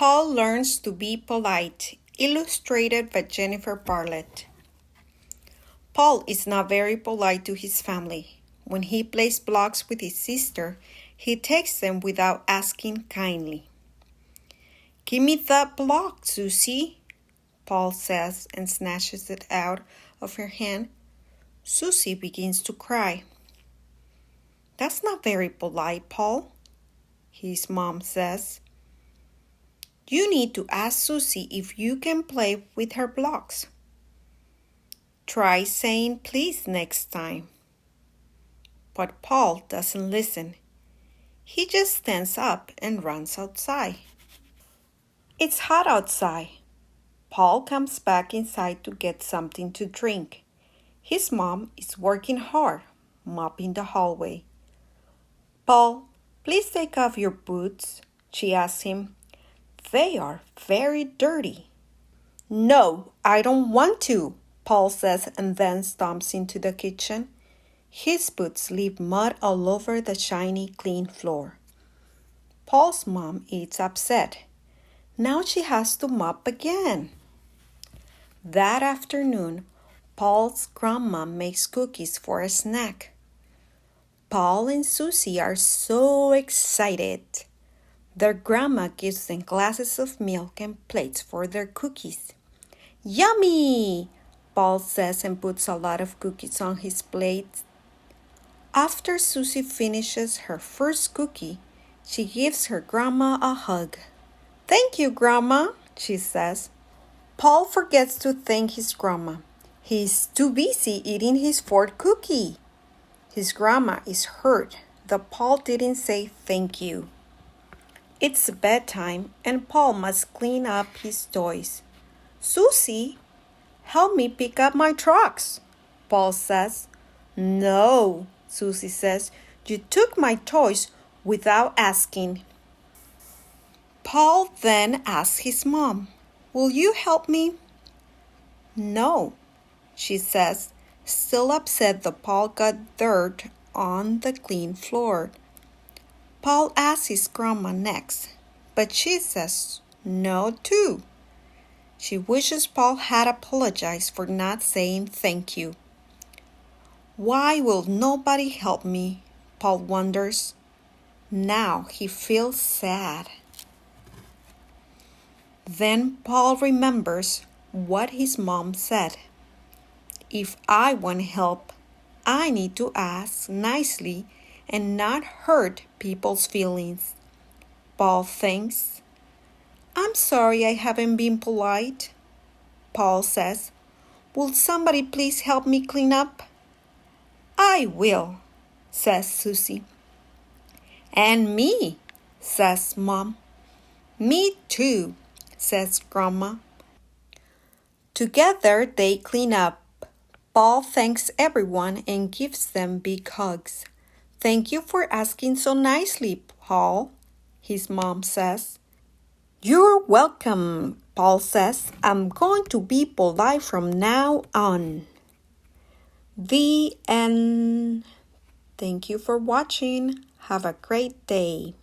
Paul learns to be polite, illustrated by Jennifer Bartlett. Paul is not very polite to his family. When he plays blocks with his sister, he takes them without asking kindly. "Give me that block, Susie," Paul says and snatches it out of her hand. Susie begins to cry. "That's not very polite, Paul," his mom says. "You need to ask Susie if you can play with her blocks. Try saying please next time." But Paul doesn't listen. He just stands up and runs outside. It's hot outside. Paul comes back inside to get something to drink. His mom is working hard, mopping the hallway. "Paul, please take off your boots," she asks him. "They are very dirty." "No, I don't want to," Paul says and then stomps into the kitchen. His boots leave mud all over the shiny, clean floor. Paul's mom is upset. Now she has to mop again. That afternoon, Paul's grandma makes cookies for a snack. Paul and Susie are so excited. Their grandma gives them glasses of milk and plates for their cookies. "Yummy!" Paul says and puts a lot of cookies on his plate. After Susie finishes her first cookie, she gives her grandma a hug. "Thank you, Grandma," she says. Paul forgets to thank his grandma. He is too busy eating his fourth cookie. His grandma is hurt that Paul didn't say thank you. It's bedtime and Paul must clean up his toys. "Susie, help me pick up my trucks," Paul says. "No," Susie says, "you took my toys without asking." Paul then asks his mom, "Will you help me?" "No," she says, still upset that Paul got dirt on the clean floor. Paul asks his grandma next, but she says no too. She wishes Paul had apologized for not saying thank you. Why will nobody help me? Paul wonders. Now he feels sad. Then Paul remembers what his mom said. If I want help, I need to ask nicely and not hurt people's feelings. Paul thinks, "I'm sorry I haven't been polite." Paul says, "Will somebody please help me clean up?" "I will," says Susie. "And me," says Mom. "Me too," says Grandma. Together they clean up. Paul thanks everyone and gives them big hugs. "Thank you for asking so nicely, Paul," his mom says. "You're welcome," Paul says. "I'm going to be polite from now on." The end. Thank you for watching. Have a great day.